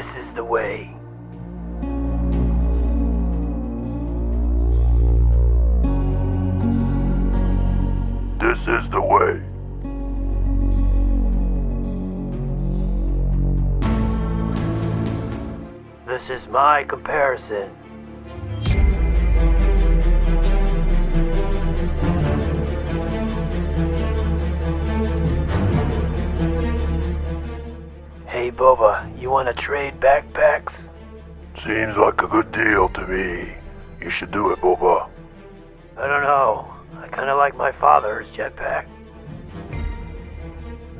This is the way. This is the way. This is my comparison. Hey Boba, you wanna trade backpacks? Seems like a good deal to me. You should do it, Boba. I don't know. I kinda like my father's jetpack.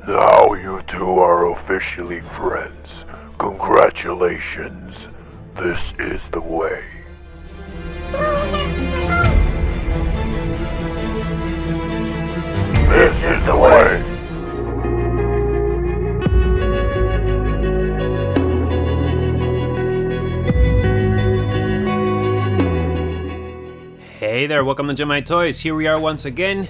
Now you two are officially friends. Congratulations. This is the way. This is the way. Hey there, welcome to GemiiToys. Here we are once again.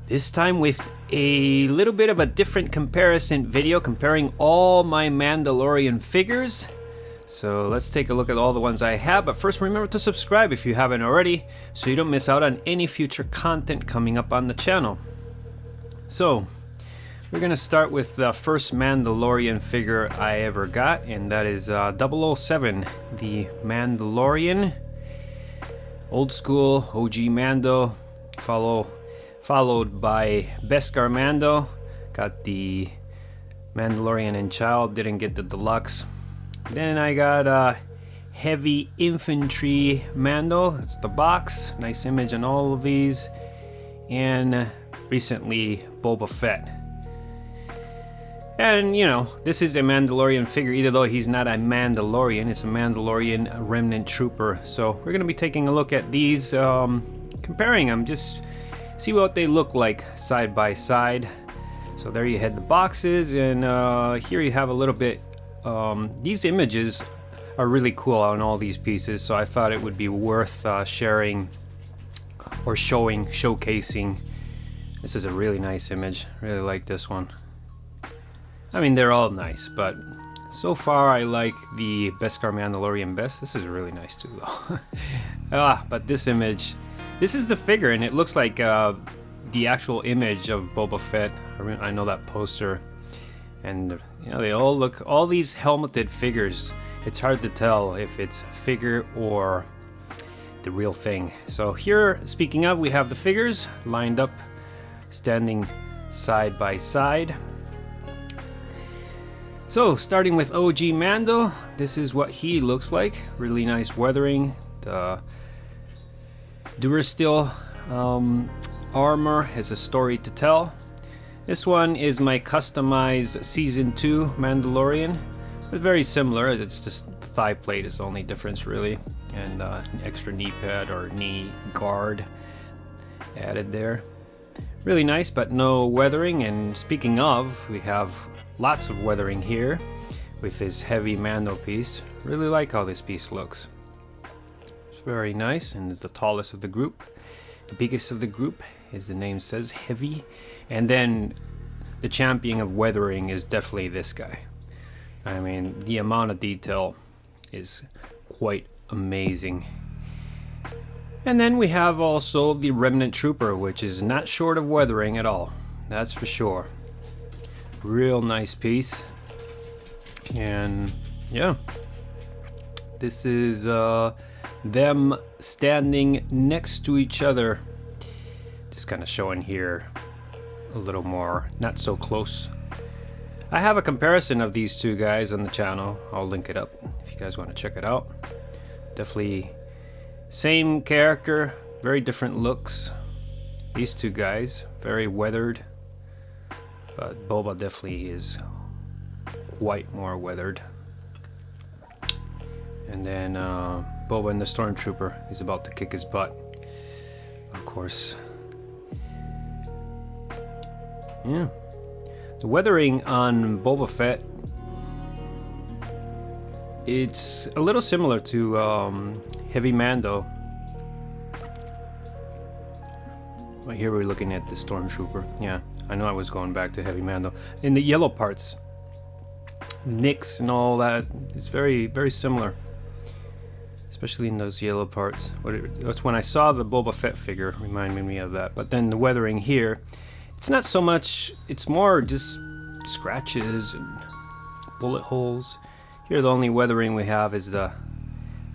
This time with a little bit of a different comparison video comparing all my Mandalorian figures. So let's take a look at all the ones I have, but first remember to subscribe if you haven't already so you don't miss out on any future content coming up on the channel. So we're gonna start with the first Mandalorian figure I ever got, and that is 007, the Mandalorian. Old school OG Mando, followed by Beskar Mando. Got the Mandalorian and Child, didn't get the deluxe. Then I got Heavy Infantry Mando, that's the box, nice image on all of these. And recently Boba Fett. And you know, this is a Mandalorian figure, even though he's not a Mandalorian, it's a Mandalorian Remnant Trooper. So we're gonna be taking a look at these, comparing them, just see what they look like side by side. So there you had the boxes, and here you have a little bit, these images are really cool on all these pieces, so I thought it would be worth sharing or showcasing. This is a really nice image, really like this one. I mean, they're all nice, but so far I like the Beskar Mandalorian best. This is really nice too, though. But this image, this is the figure, and it looks like the actual image of Boba Fett. I know that poster, and you know, they all look. All these helmeted figures, it's hard to tell if it's a figure or the real thing. So here, speaking of, we have the figures lined up, standing side by side. So, starting with OG Mando, this is what he looks like. Really nice weathering. The Durasteel armor has a story to tell. This one is my customized Season 2 Mandalorian. But very similar, it's just the thigh plate is the only difference really. And an extra knee pad or knee guard added there. Really nice, but no weathering. And speaking of, we have lots of weathering here with this heavy Mando piece. Really like how this piece looks. It's very nice, and it's the tallest of the group. The biggest of the group, as the name says, heavy. And then the champion of weathering is definitely this guy. I mean, the amount of detail is quite amazing. And then we have also the Remnant Trooper, which is not short of weathering at all. That's for sure. Real nice piece. And yeah, this is them standing next to each other. Just kind of showing here a little more, not so close. I have a comparison of these two guys on the channel. I'll link it up if you guys want to check it out. Definitely same character, very different looks. These two guys, very weathered. But Boba definitely is quite more weathered. And then Boba and the Stormtrooper is about to kick his butt, of course. Yeah. The weathering on Boba Fett, it's a little similar to Heavy Mando. Right here we're looking at the Stormtrooper. Yeah, I know I was going back to Heavy Mando. In the yellow parts, nicks and all that. It's very, very similar, especially in those yellow parts. That's when I saw the Boba Fett figure, reminded me of that. But then the weathering here, it's not so much, it's more just scratches and bullet holes. Here the only weathering we have is the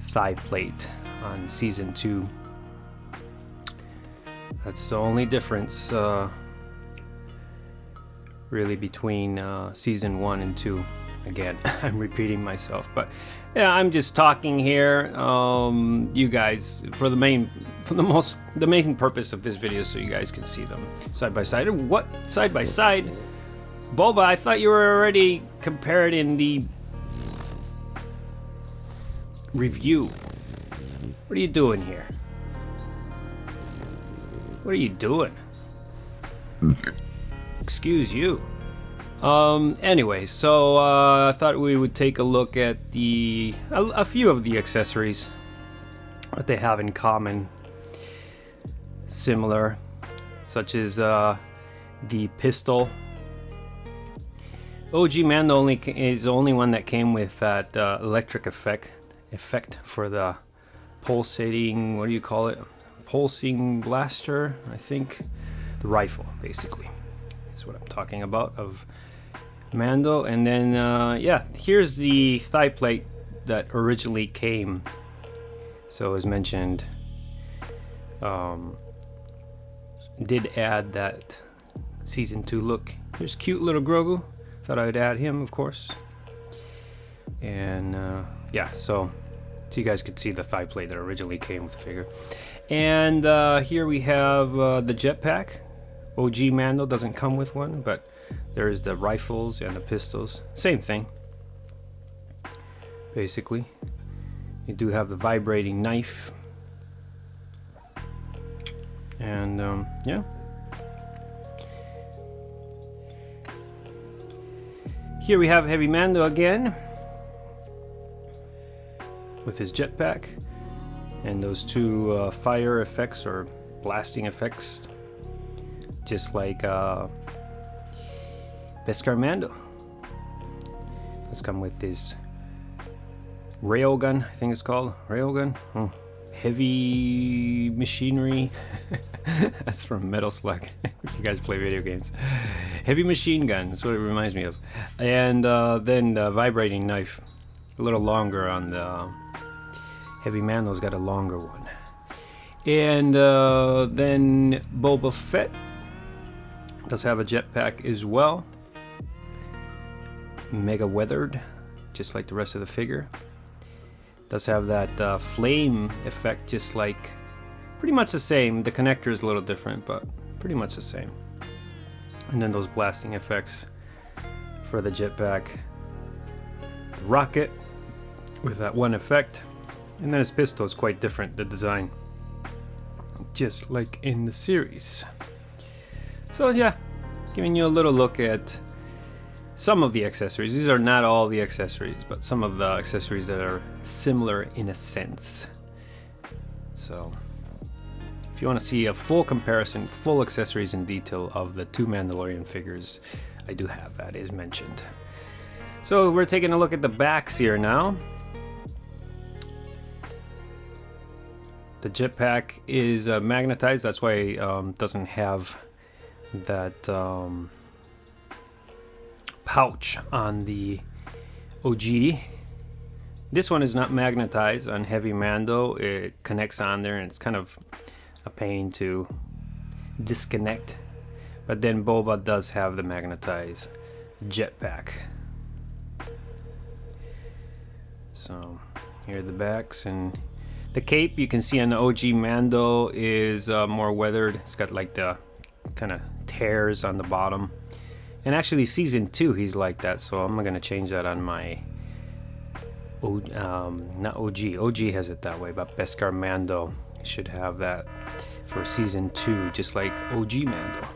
thigh plate on Season 2. That's the only difference really between Season 1 and 2. Again, I'm repeating myself, but yeah, I'm just talking here. You guys, for the main purpose of this video, so you guys can see them side by side. What side by side? Boba, I thought you were already compared in the review. What are you doing here? What are you doing? Excuse you. Anyway, so I thought we would take a look at a few of the accessories that they have in common, similar, such as the pistol. OG Mando is the only one that came with that electric effect for the pulsating, what do you call it? Pulsing blaster, I think. The rifle, basically, is what I'm talking about of Mando. And then yeah, here's the thigh plate that originally came. So as mentioned, did add that Season 2 look. Here's cute little Grogu. Thought I would add him, of course. And yeah, so you guys could see the thigh plate that originally came with the figure. And here we have the jetpack. OG Mando doesn't come with one, but there's the rifles and the pistols. Same thing, basically. You do have the vibrating knife. And yeah. Here we have Heavy Mando again, with his jetpack and those two fire effects or blasting effects, just like Beskar Mando. Let's come with this railgun, I think it's called railgun. Oh, heavy machinery. That's from Metal Slug. If you guys play video games, heavy machine gun. That's what it reminds me of. And then the vibrating knife, a little longer on the Heavy Mando's got a longer one. And then Boba Fett does have a jetpack as well. Mega weathered, just like the rest of the figure. Does have that flame effect, just like pretty much the same. The connector is a little different, but pretty much the same. And then those blasting effects for the jetpack. The rocket with that one effect. And then his pistol is quite different, the design, just like in the series. So yeah, giving you a little look at some of the accessories. These are not all the accessories, but some of the accessories that are similar in a sense. So if you want to see a full comparison, full accessories in detail of the two Mandalorian figures, I do have that, as mentioned. So we're taking a look at the backs here now. The jetpack is magnetized, that's why it doesn't have that pouch on the OG. This one is not magnetized on Heavy Mando. It connects on there and it's kind of a pain to disconnect. But then Boba does have the magnetized jetpack. So here are the backs, and the cape you can see on the OG Mando is more weathered. It's got like the kind of tears on the bottom. And actually Season 2 he's like that, so I'm gonna change that on my not OG. OG has it that way, but Beskar Mando should have that for Season 2, just like OG Mando.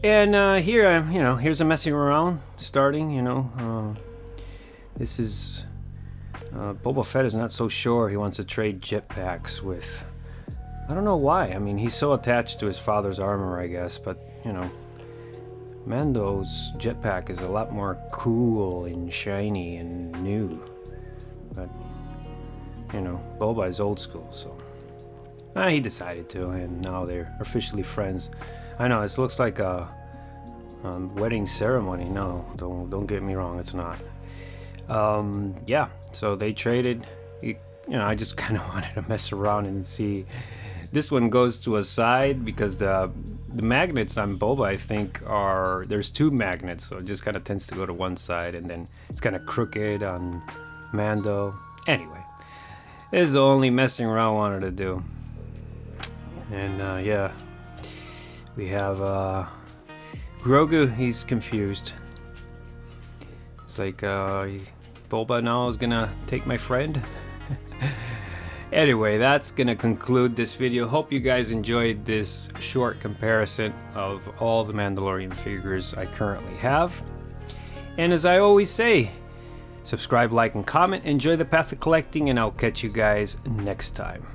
And here I'm, here's a messing around starting, this is Boba Fett is not so sure he wants to trade jetpacks with, I don't know why. I mean, he's so attached to his father's armor, I guess, but Mando's jetpack is a lot more cool and shiny and new. But, you know, Boba is old school, so... he decided to, and now they're officially friends. I know, this looks like a wedding ceremony. No, don't get me wrong, it's not. Yeah, so they traded. You know, I just kind of wanted to mess around and see. This one goes to a side because the magnets on Boba, I think, there's two magnets, so it just kind of tends to go to one side, and then it's kind of crooked on Mando. Anyway, this is the only messing around I wanted to do. And yeah, we have Grogu. He's confused. It's like Boba now is gonna take my friend. Anyway, that's gonna conclude this video. Hope you guys enjoyed this short comparison of all the Mandalorian figures I currently have. And as I always say, subscribe, like, and comment. Enjoy the path of collecting, and I'll catch you guys next time.